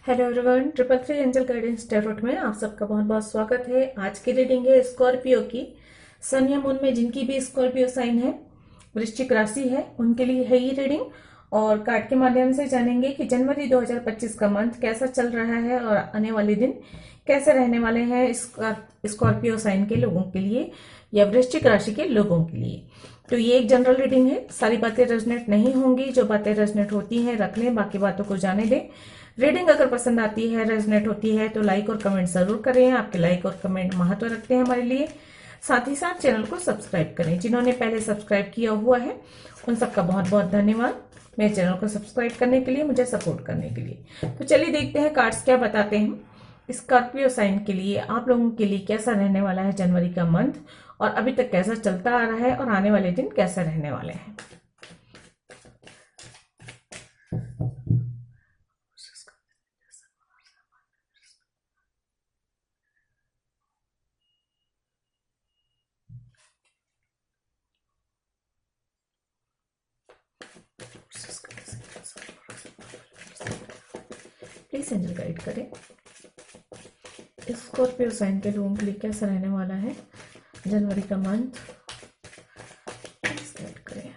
Hello everyone, 333 angel guidance tarot में आप सबका बहुत बहुत स्वागत है। आज की रीडिंग है स्कॉर्पियो की। सन या मून में जिनकी भी स्कॉर्पियो साइन है, वृश्चिक राशि है, उनके लिए है ये रीडिंग। और कार्ड के माध्यम से जानेंगे कि जनवरी 2025 का मंथ कैसा चल रहा है और आने वाले दिन कैसे रहने वाले हैं स्कॉर्पियो साइन के लोगों के लिए या वृश्चिक राशि के लोगों के लिए। तो ये एक जनरल रीडिंग है, सारी बातें रेजोनेट नहीं होंगी। जो बातें रेजोनेट होती हैं रख लें, बाकी बातों को जाने दें। रीडिंग अगर पसंद आती है, रेजोनेट होती है तो लाइक और कमेंट जरूर करें। आपके लाइक और कमेंट महत्व रखते हैं हमारे लिए। साथ ही साथ चैनल को सब्सक्राइब करें। जिन्होंने पहले सब्सक्राइब किया हुआ है उन सबका बहुत बहुत धन्यवाद मेरे चैनल को सब्सक्राइब करने के लिए, मुझे सपोर्ट करने के लिए। तो चलिए देखते हैं कार्ड्स क्या बताते हैं स्कॉर्पियो साइन के लिए, आप लोगों के लिए कैसा रहने वाला है जनवरी का मंथ, और अभी तक कैसा चलता आ रहा है और आने वाले दिन कैसे रहने वाले हैं। प्लीज एंजल गाइड करें स्कॉर्पियो साइन के लोगों के लिए कैसा रहने वाला है जनवरी का मंथ। प्लीज गाइड करें।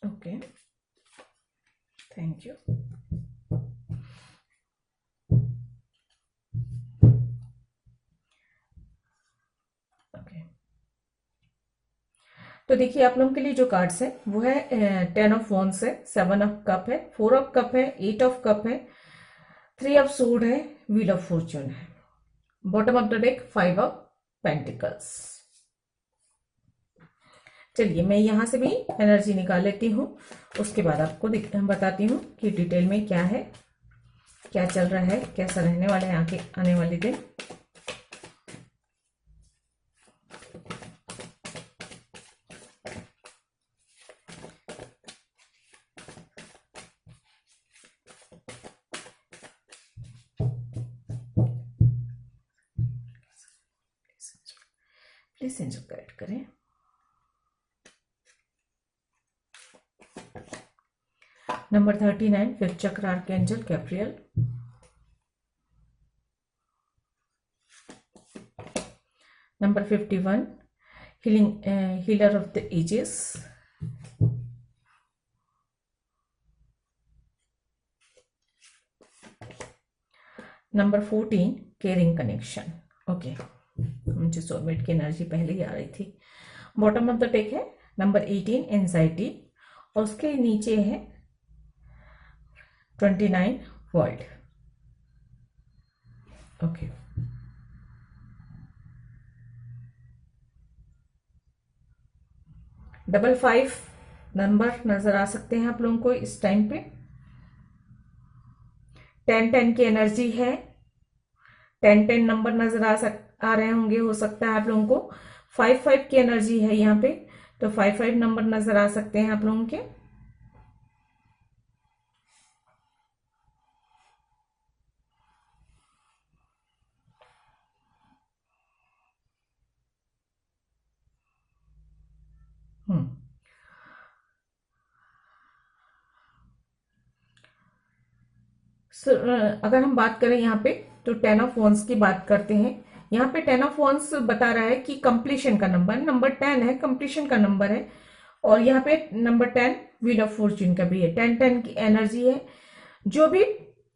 Okay, thank you. ओके, तो देखिए आप लोगों के लिए जो कार्ड्स है वो है 10 ऑफ वॉन्ड्स है, 7 ऑफ कप है, 4 ऑफ कप है, 8 ऑफ कप है, 3 ऑफ सूड है, व्हील ऑफ फॉर्च्यून है। Bottom of the deck 5 of pentacles. चलिए मैं यहां से भी एनर्जी निकाल लेती हूँ, उसके बाद आपको बताती हूँ कि डिटेल में क्या है, क्या चल रहा है, कैसा रहने वाला है आगे आने वाले दिन। प्लीज एंजल गाइड करें। Number 39 fifth chakra archangel Gabriel. Number 51 healer of the ages. Number 14 caring connection. Okay, मुझे सोलमेट की एनर्जी पहले ही आ रही थी। बॉटम ऑफ द टेक है नंबर 18 एंजाइटी, और उसके नीचे है 29 वर्ल्ड। ओके, डबल 5 नंबर नजर आ सकते हैं आप लोगों को इस टाइम पे। 10-10 की एनर्जी है, 10-10 नंबर नजर आ रहे होंगे, हो सकता है आप लोगों को 5-5 की एनर्जी है यहाँ पे, तो 5-5 नंबर नजर आ सकते हैं आप लोगों के। अगर हम बात करें यहाँ पे तो 10 ऑफ वॉन्स की बात करते हैं। यहाँ पे 10 ऑफ वॉन्स बता रहा है कि कंप्लीशन का नंबर, नंबर 10 है, कंप्लीशन का नंबर है। और यहाँ पे नंबर 10 व्हील ऑफ फॉर्च्यून का भी है। 10-10 की एनर्जी है। जो भी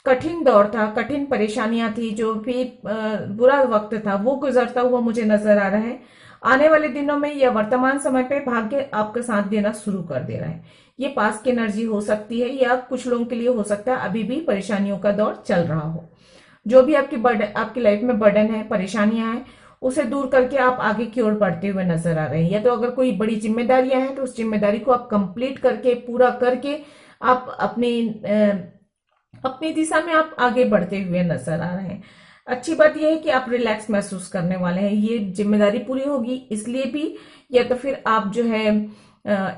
कठिन दौर था, कठिन परेशानियां थी, जो भी बुरा वक्त था वो गुजरता हुआ मुझे नजर आ रहा है। आने वाले दिनों में या वर्तमान समय पे भाग्य आपका साथ देना शुरू कर दे रहा है। ये पास की एनर्जी हो सकती है, या कुछ लोगों के लिए हो सकता है अभी भी परेशानियों का दौर चल रहा हो। जो भी आपकी बर्डन, आपकी लाइफ में बर्डन है, परेशानियां हैं, उसे दूर करके आप आगे की ओर बढ़ते हुए नजर आ रहे हैं। या तो अगर कोई बड़ी जिम्मेदारियां हैं तो उस जिम्मेदारी को आप कंप्लीट करके, पूरा करके आप अपनी दिशा में आप आगे बढ़ते हुए नजर आ रहे हैं। अच्छी बात यह है कि आप रिलैक्स महसूस करने वाले हैं। ये जिम्मेदारी पूरी होगी इसलिए भी, या तो फिर आप जो है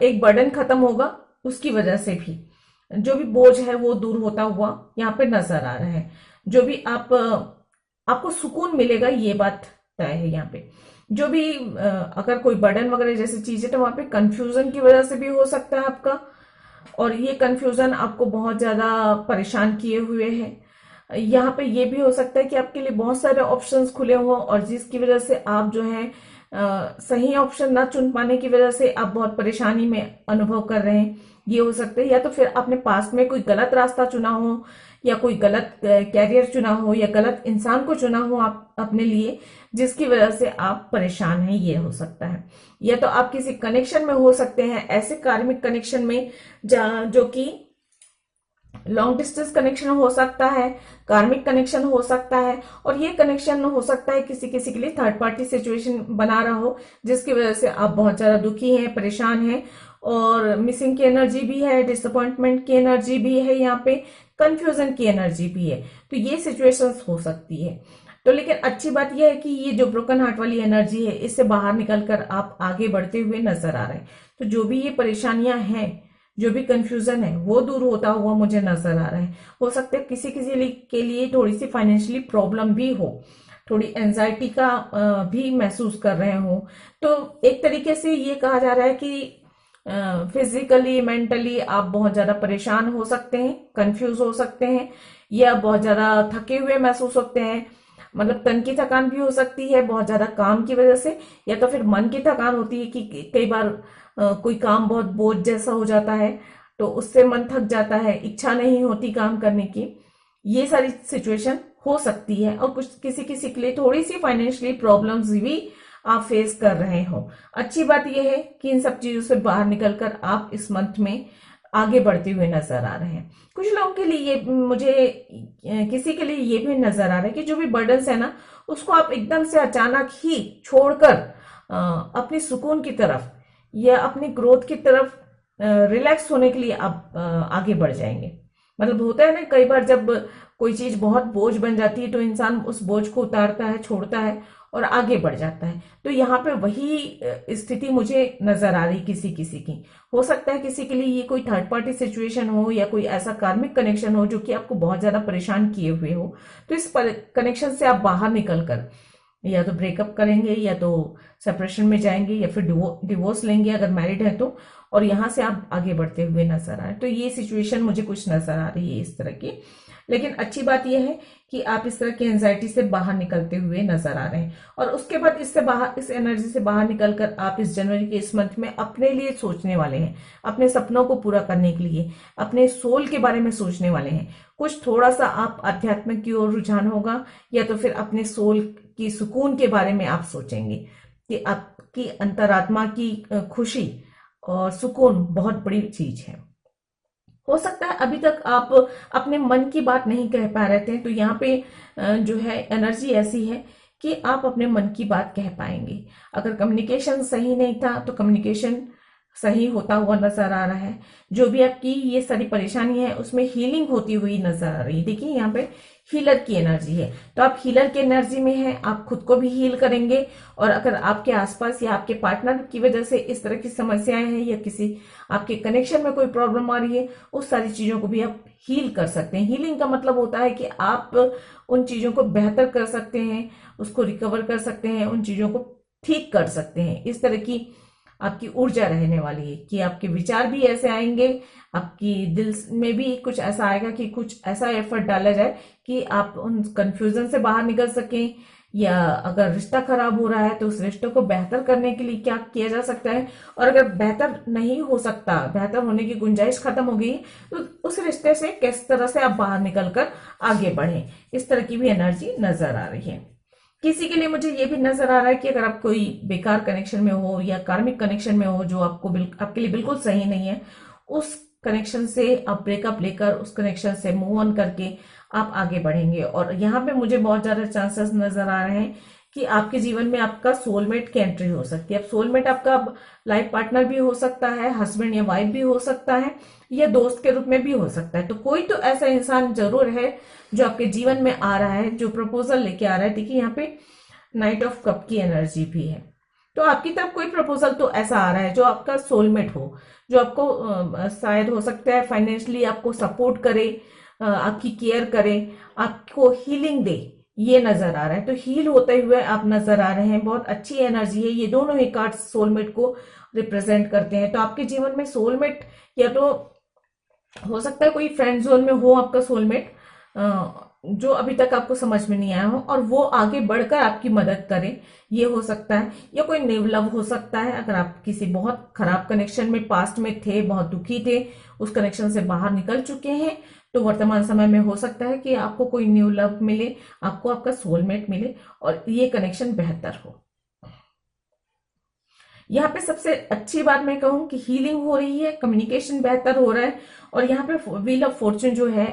एक बर्डन खत्म होगा उसकी वजह से भी, जो भी बोझ है वो दूर होता हुआ यहाँ पे नजर आ रहा है। जो भी आपको सुकून मिलेगा, ये बात तय है यहाँ पे। जो भी अगर कोई बर्डन वगैरह जैसी चीज है तो वहां पे कंफ्यूजन की वजह से भी हो सकता है आपका, और ये कंफ्यूजन आपको बहुत ज्यादा परेशान किए हुए है। यहाँ पे ये भी हो सकता है कि आपके लिए बहुत सारे ऑप्शंस खुले हों और जिसकी वजह से आप जो है सही ऑप्शन ना चुन पाने की वजह से आप बहुत परेशानी में अनुभव कर रहे हैं। ये हो सकता है, या तो फिर आपने पास्ट में कोई गलत रास्ता चुना हो, या कोई गलत कैरियर चुना हो, या गलत इंसान को चुना हो आप अपने लिए, जिसकी वजह से आप परेशान हैं। ये हो सकता है। या तो आप किसी कनेक्शन में हो सकते हैं, ऐसे कार्मिक कनेक्शन में जो कि लॉन्ग डिस्टेंस कनेक्शन हो सकता है, कार्मिक कनेक्शन हो सकता है, और ये कनेक्शन हो सकता है किसी किसी के लिए थर्ड पार्टी सिचुएशन बना रहा हो, जिसकी वजह से आप बहुत ज्यादा दुखी हैं, परेशान हैं, और मिसिंग की एनर्जी भी है, डिसअपॉइंटमेंट की एनर्जी भी है, यहाँ पे कंफ्यूजन की एनर्जी भी है। तो ये सिचुएशंस हो सकती है। तो लेकिन अच्छी बात यह है कि ये जो ब्रोकन हार्ट वाली एनर्जी है, इससे बाहर निकलकर आप आगे बढ़ते हुए नजर आ रहे हैं। तो जो भी ये परेशानियां हैं, जो भी कंफ्यूजन है, वो दूर होता हुआ मुझे नजर आ रहा है। हो सकता है किसी किसी के लिए थोड़ी सी फाइनेंशियली प्रॉब्लम भी हो, थोड़ी एंजाइटी का भी महसूस कर रहे हो। तो एक तरीके से ये कहा जा रहा है कि फिजिकली, मेंटली आप बहुत ज्यादा परेशान हो सकते हैं, कंफ्यूज हो सकते हैं, या बहुत ज्यादा थके हुए महसूस होते हैं। मतलब तन की थकान भी हो सकती है बहुत ज्यादा काम की वजह से, या तो फिर मन की थकान होती है कि कई बार कोई काम बहुत बोझ जैसा हो जाता है तो उससे मन थक जाता है, इच्छा नहीं होती काम करने की। ये सारी सिचुएशन हो सकती है। और कुछ किसी किसी के लिए थोड़ी सी फाइनेंशियली प्रॉब्लम्स भी आप फेस कर रहे हो। अच्छी बात यह है कि इन सब चीजों से बाहर निकलकर आप इस मंथ में आगे बढ़ते हुए नजर आ रहे हैं। कुछ लोगों के लिए किसी के लिए ये भी नजर आ रहा है कि जो भी बर्डन्स है ना, उसको आप एकदम से अचानक ही छोड़कर अपनी सुकून की तरफ या अपनी ग्रोथ की तरफ रिलैक्स होने के लिए आप आगे बढ़ जाएंगे। मतलब होता है ना, कई बार जब कोई चीज बहुत बोझ बन जाती है तो इंसान उस बोझ को उतारता है, छोड़ता है और आगे बढ़ जाता है। तो यहाँ पे वही स्थिति मुझे नजर आ रही किसी किसी की। हो सकता है किसी के लिए ये कोई थर्ड पार्टी सिचुएशन हो, या कोई ऐसा कार्मिक कनेक्शन हो जो कि आपको बहुत ज्यादा परेशान किए हुए हो। तो इस कनेक्शन से आप बाहर निकल कर या तो ब्रेकअप करेंगे, या तो सेपरेशन में जाएंगे, या फिर डिवोर्स लेंगे अगर मैरिड है तो, और यहाँ से आप आगे बढ़ते हुए नजर आ रहे हैं। तो ये सिचुएशन मुझे कुछ नजर आ रही है इस तरह की। लेकिन अच्छी बात यह है कि आप इस तरह की एंजाइटी से बाहर निकलते हुए नजर आ रहे हैं। और उसके बाद इस एनर्जी से बाहर निकलकर आप इस जनवरी के इस मंथ में अपने लिए सोचने वाले हैं, अपने सपनों को पूरा करने के लिए, अपने सोल के बारे में सोचने वाले हैं। कुछ थोड़ा सा आप आध्यात्मिक की ओर रुझान होगा, या तो फिर अपने सोल की सुकून के बारे में आप सोचेंगे कि आपकी अंतरात्मा की खुशी और सुकून बहुत बड़ी चीज है। हो सकता है अभी तक आप अपने मन की बात नहीं कह पा रहे थे, तो यहाँ पे जो है एनर्जी ऐसी है कि आप अपने मन की बात कह पाएंगे। अगर कम्युनिकेशन सही नहीं था तो कम्युनिकेशन सही होता हुआ नजर आ रहा है। जो भी आपकी ये सारी परेशानी है उसमें हीलिंग होती हुई नजर आ रही है। देखिए यहाँ पे हीलर की एनर्जी है, तो आप हीलर की एनर्जी में हैं, आप खुद को भी हील करेंगे। और अगर आपके आसपास या आपके पार्टनर की वजह से इस तरह की समस्याएं हैं, या किसी आपके कनेक्शन में कोई प्रॉब्लम आ रही है, उस सारी चीजों को भी आप हील कर सकते हैं। हीलिंग का मतलब होता है कि आप उन चीजों को बेहतर कर सकते हैं, उसको रिकवर कर सकते हैं, उन चीजों को ठीक कर सकते हैं। इस तरह की आपकी ऊर्जा रहने वाली है कि आपके विचार भी ऐसे आएंगे, आपकी दिल में भी कुछ ऐसा आएगा कि कुछ ऐसा एफर्ट डाला जाए कि आप उन कंफ्यूजन से बाहर निकल सकें। या अगर रिश्ता खराब हो रहा है तो उस रिश्ते को बेहतर करने के लिए क्या किया जा सकता है, और अगर बेहतर नहीं हो सकता, बेहतर होने की गुंजाइश खत्म हो गई, तो उस रिश्ते से किस तरह से आप बाहर निकलकर आगे बढ़ें। इस तरह की भी एनर्जी नजर आ रही है। किसी के लिए मुझे ये भी नजर आ रहा है कि अगर आप कोई बेकार कनेक्शन में हो या कार्मिक कनेक्शन में हो जो आपके लिए बिल्कुल सही नहीं है, उस कनेक्शन से आप ब्रेकअप लेकर उस कनेक्शन से मूव ऑन करके आप आगे बढ़ेंगे। और यहाँ पे मुझे बहुत ज्यादा चांसेस नजर आ रहे हैं कि आपके जीवन में आपका सोलमेट की एंट्री हो सकती है। अब सोलमेट आपका लाइफ पार्टनर भी हो सकता है, हस्बैंड या वाइफ भी हो सकता है, या दोस्त के रूप में भी हो सकता है। तो कोई तो ऐसा इंसान जरूर है जो आपके जीवन में आ रहा है, जो प्रपोजल लेके आ रहा है। देखिए यहाँ पे नाइट ऑफ कप की एनर्जी भी है, तो आपकी तरफ कोई प्रपोजल तो ऐसा आ रहा है जो आपका सोलमेट हो, जो आपको शायद हो सकता है फाइनेंशियली आपको सपोर्ट करे, आपकी केयर करे, आपको हीलिंग दे, ये नजर आ रहा है। तो हील होते हुए आप नजर आ रहे हैं, बहुत अच्छी एनर्जी है। ये दोनों ही कार्ड सोलमेट को रिप्रेजेंट करते हैं। तो आपके जीवन में सोलमेट या तो हो सकता है कोई फ्रेंड जोन में हो आपका सोलमेट, जो अभी तक आपको समझ में नहीं आया हो, और वो आगे बढ़कर आपकी मदद करे, ये हो सकता है। या कोई न्यू लव हो सकता है। अगर आप किसी बहुत खराब कनेक्शन में पास्ट में थे, बहुत दुखी थे, उस कनेक्शन से बाहर निकल चुके हैं, तो वर्तमान समय में हो सकता है कि आपको कोई न्यू लव मिले, आपको आपका सोलमेट मिले और ये कनेक्शन बेहतर हो। यहाँ पे सबसे अच्छी बात मैं कहूँ कि हीलिंग हो रही है, कम्युनिकेशन बेहतर हो रहा है। और यहाँ पे व्हील ऑफ फॉर्चून जो है,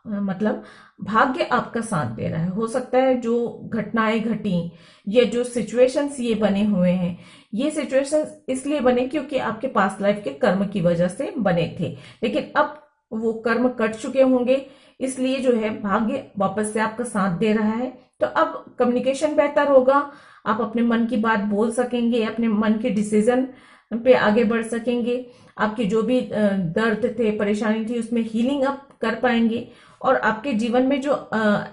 मतलब भाग्य आपका साथ दे रहा है। हो सकता है जो घटनाएं घटी या जो सिचुएशंस ये बने हुए हैं, ये सिचुएशंस इसलिए बने क्योंकि आपके पास्ट लाइफ के कर्म की वजह से बने थे, लेकिन अब वो कर्म कट चुके होंगे, इसलिए जो है भाग्य वापस से आपका साथ दे रहा है। तो अब कम्युनिकेशन बेहतर होगा, आप अपने मन की बात बोल सकेंगे, अपने मन के डिसीजन पे आगे बढ़ सकेंगे, आपके जो भी दर्द थे, परेशानी थी, उसमें हीलिंग आप कर पाएंगे। और आपके जीवन में जो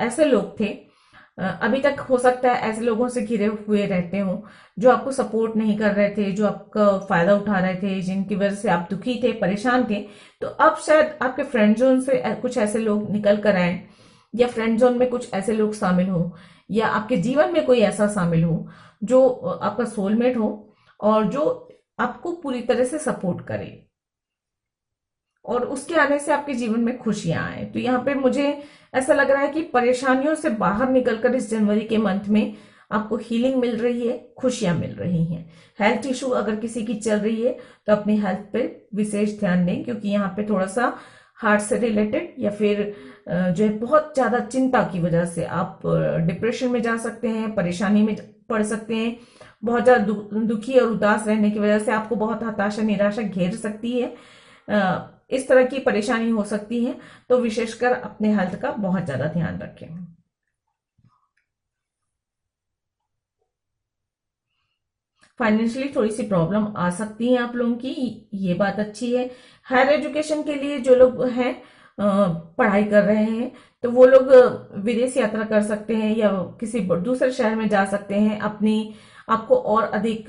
ऐसे लोग थे, अभी तक हो सकता है ऐसे लोगों से घिरे हुए रहते हो जो आपको सपोर्ट नहीं कर रहे थे, जो आपका फायदा उठा रहे थे, जिनकी वजह से आप दुखी थे, परेशान थे, तो अब शायद आपके फ्रेंड जोन से कुछ ऐसे लोग निकल कर आए, या फ्रेंड जोन में कुछ ऐसे लोग शामिल हो, या आपके जीवन में कोई ऐसा शामिल हो जो आपका सोलमेट हो और जो आपको पूरी तरह से सपोर्ट करे और उसके आने से आपके जीवन में खुशियां आए। तो यहाँ पे मुझे ऐसा लग रहा है कि परेशानियों से बाहर निकलकर इस जनवरी के मंथ में आपको हीलिंग मिल रही है, खुशियां मिल रही हैं। हेल्थ इशू अगर किसी की चल रही है तो अपनी हेल्थ पे विशेष ध्यान दें, क्योंकि यहाँ पे थोड़ा सा हार्ट से रिलेटेड या फिर जो है बहुत ज्यादा चिंता की वजह से आप डिप्रेशन में जा सकते हैं, परेशानी में पड़ सकते हैं। बहुत ज्यादा दुखी और उदास रहने की वजह से आपको बहुत हताशा निराशा घेर सकती है, इस तरह की परेशानी हो सकती है। तो विशेषकर अपने हेल्थ का बहुत ज्यादा ध्यान रखें। फाइनेंशियली थोड़ी सी प्रॉब्लम आ सकती है आप लोगों की, ये बात अच्छी है। हायर एजुकेशन के लिए जो लोग हैं, पढ़ाई कर रहे हैं, तो वो लोग विदेश यात्रा कर सकते हैं या किसी दूसरे शहर में जा सकते हैं, अपनी आपको और अधिक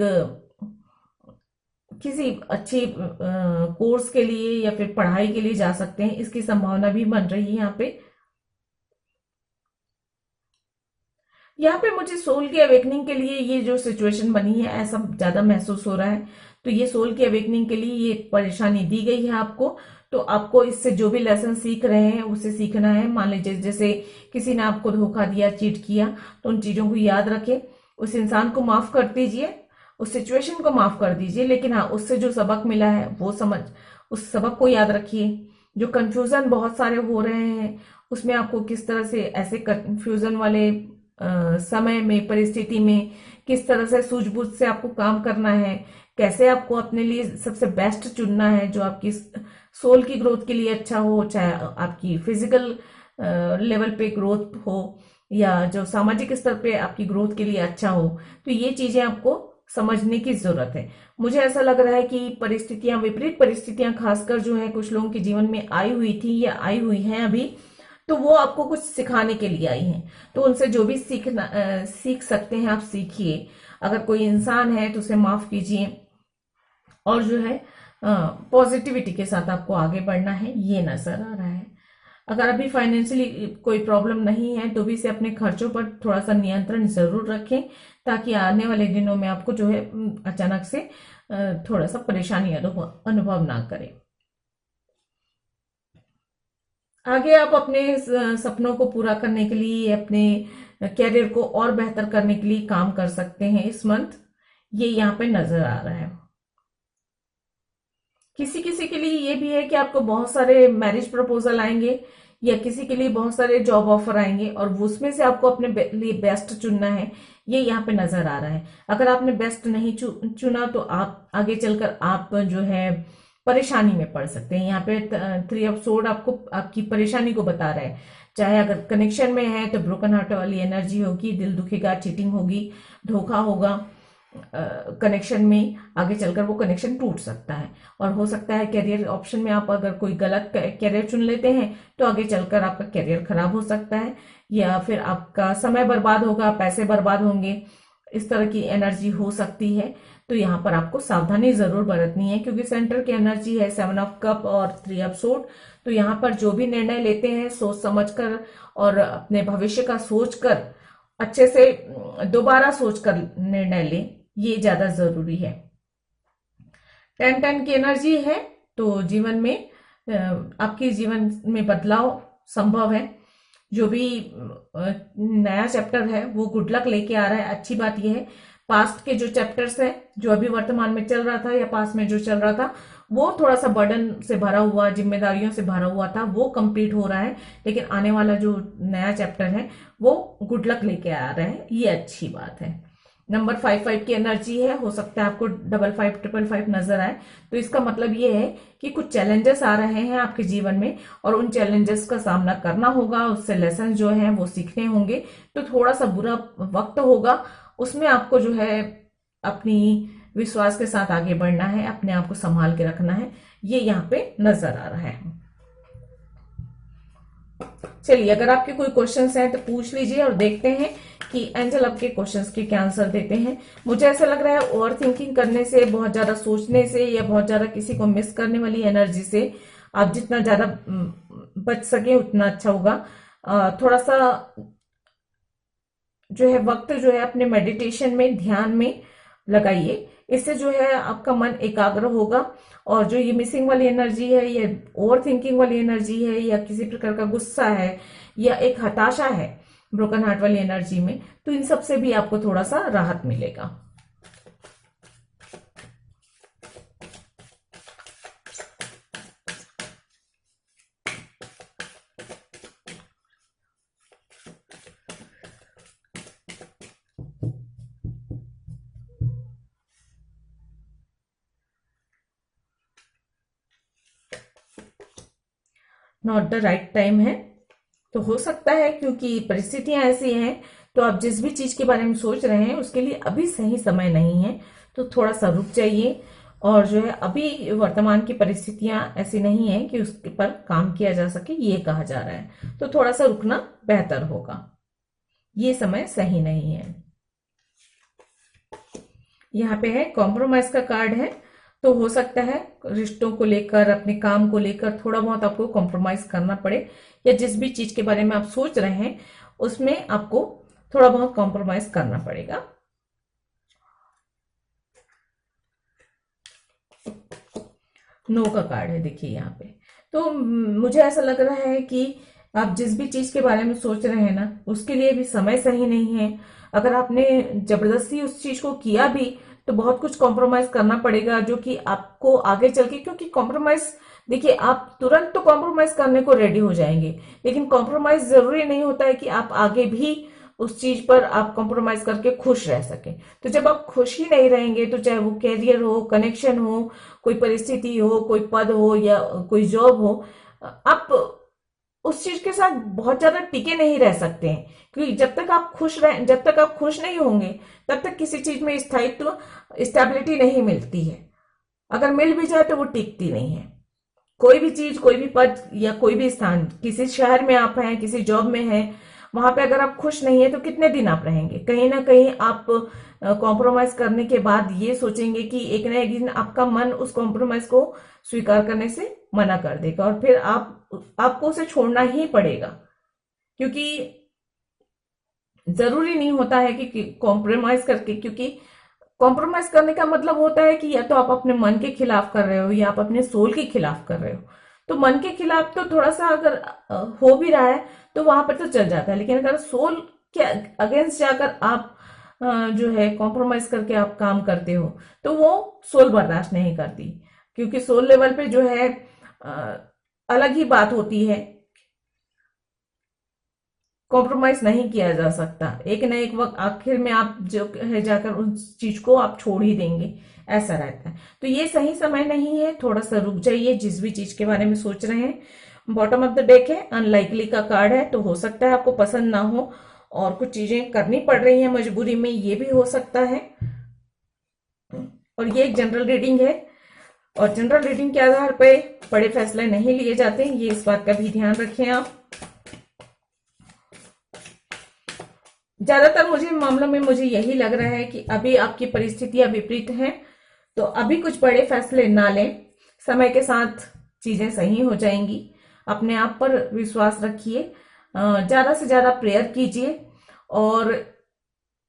किसी अच्छी कोर्स के लिए या फिर पढ़ाई के लिए जा सकते हैं, इसकी संभावना भी बन रही है। यहाँ पे मुझे सोल की अवेकनिंग के लिए ये जो सिचुएशन बनी है ऐसा ज्यादा महसूस हो रहा है। तो ये सोल की अवेकनिंग के लिए ये परेशानी दी गई है आपको। तो आपको इससे जो भी लेसन सीख रहे हैं उसे सीखना है। मान लीजिए जैसे किसी ने आपको धोखा दिया, चीट किया, तो उन चीजों को याद रखें, उस इंसान को माफ कर दीजिए, उस सिचुएशन को माफ कर दीजिए, लेकिन हाँ उससे जो सबक मिला है वो उस सबक को याद रखिए। जो कंफ्यूजन बहुत सारे हो रहे हैं उसमें आपको किस तरह से ऐसे कंफ्यूजन वाले समय में, परिस्थिति में किस तरह से सूझबूझ से आपको काम करना है, कैसे आपको अपने लिए सबसे बेस्ट चुनना है जो आपकी सोल की ग्रोथ के लिए अच्छा हो, चाहे आपकी फिजिकल लेवल पे ग्रोथ हो या जो सामाजिक स्तर पे आपकी ग्रोथ के लिए अच्छा हो। तो ये चीजें आपको समझने की जरूरत है। मुझे ऐसा लग रहा है कि परिस्थितियां, विपरीत परिस्थितियां खासकर जो है कुछ लोगों के जीवन में आई हुई थी या आई हुई हैं अभी, तो वो आपको कुछ सिखाने के लिए आई हैं। तो उनसे जो भी सीख सकते हैं आप सीखिए। अगर कोई इंसान है तो उसे माफ कीजिए और जो है पॉजिटिविटी के साथ आपको आगे बढ़ना है, ये नजर आ रहा है। अगर अभी फाइनेंशियली कोई प्रॉब्लम नहीं है तो भी इसे अपने खर्चों पर थोड़ा सा नियंत्रण जरूर रखें, ताकि आने वाले दिनों में आपको जो है अचानक से थोड़ा सा परेशानी अनुभव ना करें। आगे आप अपने सपनों को पूरा करने के लिए, अपने कैरियर को और बेहतर करने के लिए काम कर सकते हैं इस मंथ, ये यहाँ पे नजर आ रहा है। किसी किसी के लिए ये भी है कि आपको बहुत सारे मैरिज प्रपोजल आएंगे या किसी के लिए बहुत सारे जॉब ऑफर आएंगे और उसमें से आपको अपने लिए बेस्ट चुनना है, ये यहाँ पे नजर आ रहा है। अगर आपने बेस्ट नहीं चुना तो आप आगे चलकर आप जो है परेशानी में पड़ सकते हैं। यहाँ पे 3 ऑफ सोर्ड आपको आपकी परेशानी को बता रहा है। चाहे अगर कनेक्शन में है तो ब्रोकन हार्ट वाली एनर्जी होगी, दिल दुखेगा, चीटिंग होगी, धोखा होगा कनेक्शन में, आगे चलकर वो कनेक्शन टूट सकता है। और हो सकता है करियर ऑप्शन में आप अगर कोई गलत करियर चुन लेते हैं तो आगे चलकर आपका करियर खराब हो सकता है, या फिर आपका समय बर्बाद होगा, पैसे बर्बाद होंगे, इस तरह की एनर्जी हो सकती है। तो यहाँ पर आपको सावधानी जरूर बरतनी है, क्योंकि सेंटर की एनर्जी है 7 ऑफ कप और 3 ऑफ सोर्ड। तो यहाँ पर जो भी निर्णय लेते हैं सोच समझकर और अपने भविष्य का सोचकर, अच्छे से दोबारा सोचकर निर्णय लें, ये ज्यादा जरूरी है। 10 की एनर्जी है, तो जीवन में आपके जीवन में बदलाव संभव है। जो भी नया चैप्टर है वो गुड लक लेके आ रहा है। अच्छी बात यह है पास्ट के जो चैप्टर्स हैं, जो अभी वर्तमान में चल रहा था या पास्ट में जो चल रहा था, वो थोड़ा सा बर्डन से भरा हुआ, जिम्मेदारियों से भरा हुआ था, वो कंप्लीट हो रहा है। लेकिन आने वाला जो नया चैप्टर है वो गुड लक लेके आ रहा है, ये अच्छी बात है। नंबर 5 की एनर्जी है, हो सकता है आपको 5555 नजर आए, तो इसका मतलब ये है कि कुछ चैलेंजेस आ रहे हैं आपके जीवन में और उन चैलेंजेस का सामना करना होगा, उससे लेसन जो है वो सीखने होंगे। तो थोड़ा सा बुरा वक्त होगा, उसमें आपको जो है अपनी विश्वास के साथ आगे बढ़ना है, अपने आप को संभाल के रखना है, ये यहाँ पे नजर आ रहा है। चलिए, अगर आपके कोई क्वेश्चंस हैं तो पूछ लीजिए और देखते हैं कि एंजल आपके क्वेश्चंस के क्या आंसर देते हैं। मुझे ऐसा लग रहा है ओवर थिंकिंग करने से, बहुत ज्यादा सोचने से या बहुत ज्यादा किसी को मिस करने वाली एनर्जी से आप जितना ज्यादा बच सके उतना अच्छा होगा। थोड़ा सा जो है वक्त जो है अपने मेडिटेशन में, ध्यान में लगाइए, इससे जो है आपका मन एकाग्र होगा। और जो ये मिसिंग वाली एनर्जी है, ये ओवर थिंकिंग वाली एनर्जी है, या किसी प्रकार का गुस्सा है या एक हताशा है ब्रोकन हार्ट वाली एनर्जी में, तो इन सब से भी आपको थोड़ा सा राहत मिलेगा। नॉट द राइट टाइम है, तो हो सकता है क्योंकि परिस्थितियां ऐसी हैं, तो आप जिस भी चीज के बारे में सोच रहे हैं उसके लिए अभी सही समय नहीं है, तो थोड़ा सा रुक जाइए। और जो है अभी वर्तमान की परिस्थितियां ऐसी नहीं है कि उसके पर काम किया जा सके, ये कहा जा रहा है, तो थोड़ा सा रुकना बेहतर होगा, ये समय सही नहीं है। यहाँ पे है कॉम्प्रोमाइज का कार्ड है, तो हो सकता है रिश्तों को लेकर, अपने काम को लेकर थोड़ा बहुत आपको कॉम्प्रोमाइज करना पड़े, या जिस भी चीज के बारे में आप सोच रहे हैं उसमें आपको थोड़ा बहुत कॉम्प्रोमाइज करना पड़ेगा। नो का कार्ड है, देखिए यहाँ पे। तो मुझे ऐसा लग रहा है कि आप जिस भी चीज के बारे में सोच रहे हैं ना, उसके लिए भी समय सही नहीं है। अगर आपने जबरदस्ती उस चीज को किया भी तो बहुत कुछ कॉम्प्रोमाइज करना पड़ेगा, जो कि आपको आगे चल के, क्योंकि कॉम्प्रोमाइज, देखिए आप तुरंत तो कॉम्प्रोमाइज करने को रेडी हो जाएंगे, लेकिन कॉम्प्रोमाइज जरूरी नहीं होता है कि आप आगे भी उस चीज पर आप कॉम्प्रोमाइज करके खुश रह सके। तो जब आप खुश ही नहीं रहेंगे, तो चाहे वो कैरियर हो, कनेक्शन हो, कोई परिस्थिति हो, कोई पद हो या कोई जॉब हो, आप उस चीज के साथ बहुत ज्यादा टिके नहीं रह सकते हैं। क्योंकि जब तक आप खुश नहीं होंगे, तब तक किसी चीज में स्थायित्व, स्टेबिलिटी नहीं मिलती है। अगर मिल भी जाए तो वो टिकती नहीं है। कोई भी चीज, कोई भी पद या कोई भी स्थान, किसी शहर में आप हैं, किसी जॉब में हैं, वहां पे अगर आप खुश नहीं है तो कितने दिन आप रहेंगे? कहीं ना कहीं आप कॉम्प्रोमाइज करने के बाद ये सोचेंगे कि एक ना एक दिन आपका मन उस कॉम्प्रोमाइज को स्वीकार करने से मना कर देगा, और फिर आपको उसे छोड़ना ही पड़ेगा। क्योंकि जरूरी नहीं होता है कि कॉम्प्रोमाइज करके, क्योंकि कॉम्प्रोमाइज करने का मतलब होता है कि या तो आप अपने मन के खिलाफ कर रहे हो या आप अपने सोल के खिलाफ कर रहे हो। तो मन के खिलाफ तो थोड़ा सा अगर हो भी रहा है तो वहां पर तो चल जाता है, लेकिन अगर सोल के अगेंस्ट जाकर आप जो है कॉम्प्रोमाइज करके आप काम करते हो, तो वो सोल बर्दाश्त नहीं करती। क्योंकि सोल लेवल पे जो है अलग ही बात होती है, कॉम्प्रोमाइज नहीं किया जा सकता। एक न एक वक्त आखिर में आप जो है जाकर उस चीज को आप छोड़ ही देंगे, ऐसा रहता है। तो ये सही समय नहीं है, थोड़ा सा रुक जाइए जिस भी चीज के बारे में सोच रहे हैं। बॉटम ऑफ द डेक है, अनलाइकली का कार्ड है, तो हो सकता है आपको पसंद ना हो और कुछ चीजें करनी पड़ रही हैं मजबूरी में, ये भी हो सकता है। और ये एक जनरल रीडिंग है, और जनरल रीडिंग के आधार पर बड़े फैसले नहीं लिए जाते, ये इस बात का भी ध्यान रखें आप। ज्यादातर मुझे मामलों में मुझे यही लग रहा है कि अभी आपकी परिस्थितियां विपरीत हैं, तो अभी कुछ बड़े फैसले ना लें, समय के साथ चीजें सही हो जाएंगी। अपने आप पर विश्वास रखिए, ज्यादा से ज्यादा प्रेयर कीजिए। और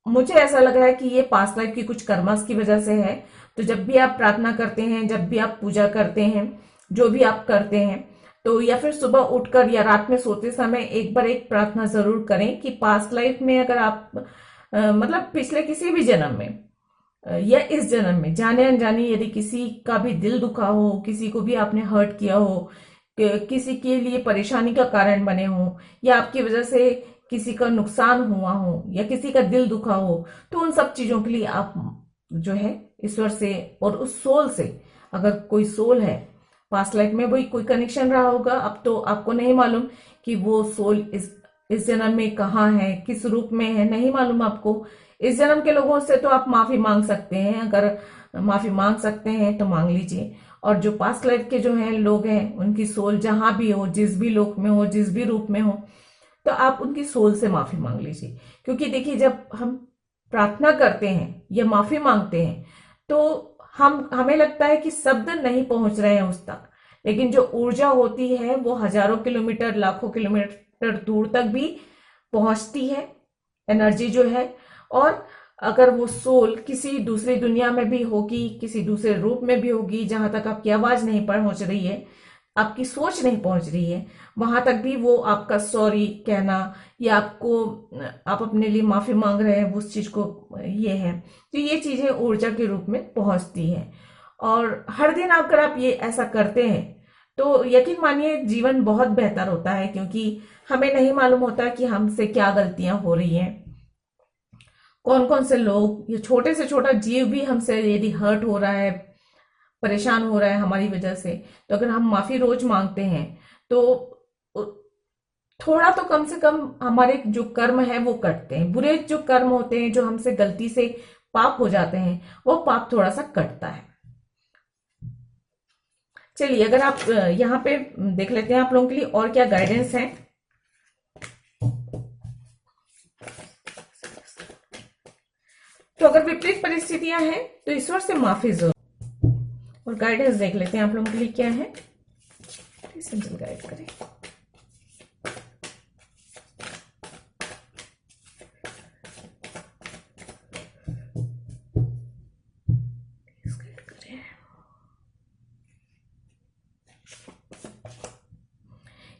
मुझे ऐसा लग रहा है कि ये पास्ट लाइफ की कुछ कर्मास की वजह से है। तो जब भी आप प्रार्थना करते हैं, जब भी आप पूजा करते हैं, जो भी आप करते हैं, तो या फिर सुबह उठकर या रात में सोते समय एक बार एक प्रार्थना जरूर करें कि पास्ट लाइफ में अगर आप मतलब पिछले किसी भी जन्म में या इस जन्म में जाने अनजाने यदि किसी का भी दिल दुखा हो, किसी को भी आपने हर्ट किया हो, किसी के लिए परेशानी का कारण बने हो, या आपकी वजह से किसी का नुकसान हुआ हो, या किसी का दिल दुखा हो, तो उन सब चीजों के लिए आप जो है ईश्वर से और उस सोल से, अगर कोई सोल है पास्ट लाइफ में वही कोई कनेक्शन रहा होगा, अब तो आपको नहीं मालूम कि वो सोल इस जन्म में कहाँ है, किस रूप में है, नहीं मालूम आपको। इस जन्म के लोगों से तो आप माफी मांग सकते हैं, अगर माफी मांग सकते हैं तो मांग लीजिए। और जो पास्ट लाइफ के जो हैं लोग हैं, उनकी सोल जहां भी हो, जिस भी लोक में हो, जिस भी रूप में हो, तो आप उनकी सोल से माफी मांग लीजिए। क्योंकि देखिए, जब हम प्रार्थना करते हैं या माफी मांगते हैं तो हमें लगता है कि शब्द नहीं पहुंच रहे हैं उस तक, लेकिन जो ऊर्जा होती है वो हजारों किलोमीटर, लाखों किलोमीटर दूर तक भी पहुंचती है, एनर्जी जो है। और अगर वो सोल किसी दूसरी दुनिया में भी होगी, किसी दूसरे रूप में भी होगी, जहां तक आपकी आवाज नहीं पहुंच रही है, आपकी सोच नहीं पहुंच रही है, वहां तक भी वो आपका सॉरी कहना या आप अपने लिए माफी मांग रहे हैं उस चीज को, ये है। तो ये चीजें ऊर्जा के रूप में पहुंचती है। और हर दिन अगर आप ये ऐसा करते हैं तो यकीन मानिए जीवन बहुत बेहतर होता है, क्योंकि हमें नहीं मालूम होता कि हमसे क्या गलतियां हो रही हैं, कौन कौन से लोग, ये छोटे से छोटा जीव भी हमसे यदि हर्ट हो रहा है, परेशान हो रहा है हमारी वजह से, तो अगर हम माफी रोज मांगते हैं तो थोड़ा तो कम से कम हमारे जो कर्म है वो कटते हैं। बुरे जो कर्म होते हैं, जो हमसे गलती से पाप हो जाते हैं, वो पाप थोड़ा सा कटता है। चलिए, अगर आप यहाँ पे देख लेते हैं आप लोगों के लिए और क्या गाइडेंस है। तो अगर विपरीत परिस्थितियां हैं तो ईश्वर से माफी जरूर, और गाइडेंस देख लेते हैं आप लोगों के लिए क्या है, सिंपल गाइड करें।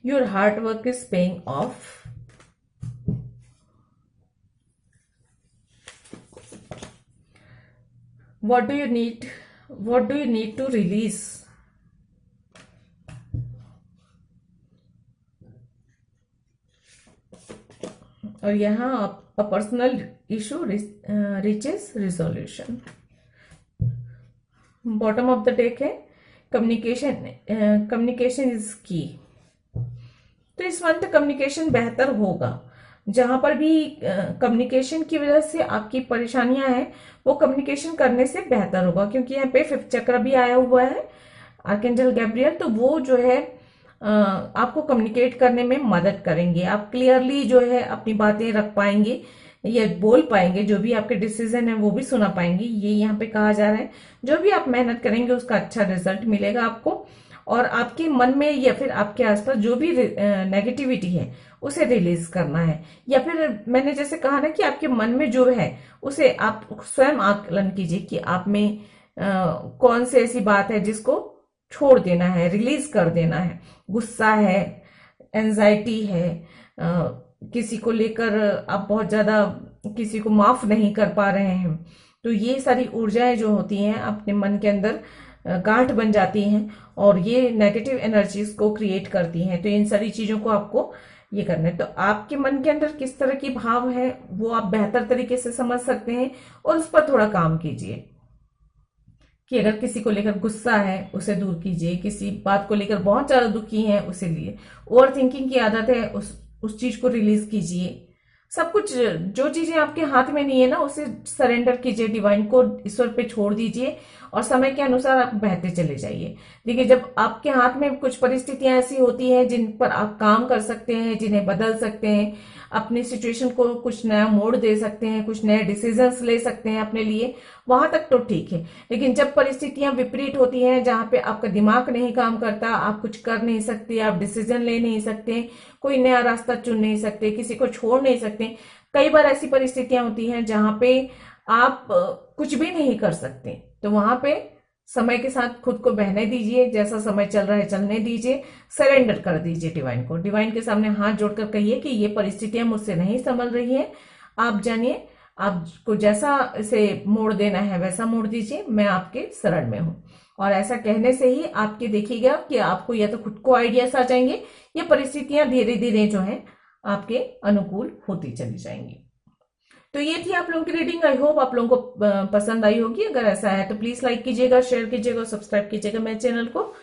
Your hard work is paying off. What do you need? What do you need to release? और यहाँ a personal issue reaches resolution. Bottom of the deck है कम्युनिकेशन इज की। तो इस मंथ कम्युनिकेशन बेहतर होगा। जहां पर भी कम्युनिकेशन की वजह से आपकी परेशानियां हैं, वो कम्युनिकेशन करने से बेहतर होगा, क्योंकि यहाँ पे 5th चक्र भी आया हुआ है, आर्कएंजल गैब्रियल। तो वो जो है आपको कम्युनिकेट करने में मदद करेंगे। आप क्लियरली जो है अपनी बातें रख पाएंगे या बोल पाएंगे, जो भी आपके डिसीजन है वो भी सुना पाएंगे, ये यहाँ पे कहा जा रहा है। जो भी आप मेहनत करेंगे उसका अच्छा रिजल्ट मिलेगा आपको। और आपके मन में या फिर आपके आसपास जो भी नेगेटिविटी है उसे रिलीज करना है, या फिर मैंने जैसे कहा ना कि आपके मन में जो है उसे आप स्वयं आकलन कीजिए कि आप में कौन सी ऐसी बात है जिसको छोड़ देना है, रिलीज कर देना है। गुस्सा है, एंजाइटी है, किसी को लेकर आप बहुत ज्यादा किसी को माफ नहीं कर पा रहे हैं, तो ये सारी ऊर्जाएं जो होती हैं अपने मन के अंदर गांठ बन जाती हैं और ये नेगेटिव एनर्जीज को क्रिएट करती हैं। तो इन सारी चीजों को आपको ये करना है। तो आपके मन के अंदर किस तरह की भाव है वो आप बेहतर तरीके से समझ सकते हैं और उस पर थोड़ा काम कीजिए कि अगर किसी को लेकर गुस्सा है उसे दूर कीजिए, किसी बात को लेकर बहुत ज्यादा दुखी है उसे लिए, ओवर थिंकिंग की आदत है उस चीज को रिलीज कीजिए। सब कुछ जो चीजें आपके हाथ में नहीं है ना उसे सरेंडर कीजिए, डिवाइन को, ईश्वर पे छोड़ दीजिए और समय के अनुसार आप बहते चले जाइए। देखिए, जब आपके हाथ में कुछ परिस्थितियां ऐसी होती हैं जिन पर आप काम कर सकते हैं, जिन्हें बदल सकते हैं, अपनी सिचुएशन को कुछ नया मोड़ दे सकते हैं, कुछ नए डिसीजंस ले सकते हैं अपने लिए, वहां तक तो ठीक है। लेकिन जब परिस्थितियां विपरीत होती हैं, जहां पे आपका दिमाग नहीं काम करता, आप कुछ कर नहीं सकते, आप डिसीजन ले नहीं सकते, कोई नया रास्ता चुन नहीं सकते, किसी को छोड़ नहीं सकते, कई बार ऐसी परिस्थितियां होती हैं जहां पे आप कुछ भी नहीं कर सकते, तो वहां पे समय के साथ खुद को बहने दीजिए, जैसा समय चल रहा है चलने दीजिए, सरेंडर कर दीजिए डिवाइन को। डिवाइन के सामने हाथ जोड़कर कहिए कि ये परिस्थितियां मुझसे नहीं संभल रही हैं, आप जानिए, आपको जैसा इसे मोड़ देना है वैसा मोड़ दीजिए, मैं आपके शरण में हूं। और ऐसा कहने से ही आपके देखिएगा कि आपको या तो खुद को आइडियाज आ जाएंगे या परिस्थितियां धीरे धीरे जो है आपके अनुकूल होती चली जाएंगी। तो ये थी आप लोगों की रीडिंग। आई होप आप लोगों को पसंद आई होगी। अगर ऐसा है तो प्लीज लाइक कीजिएगा, शेयर कीजिएगा और सब्सक्राइब कीजिएगा मेरे चैनल को।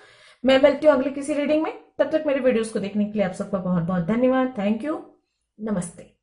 मैं मिलती हूँ अगले किसी रीडिंग में। तब तक मेरे वीडियोस को देखने के लिए आप सबका बहुत बहुत धन्यवाद। Thank you. नमस्ते।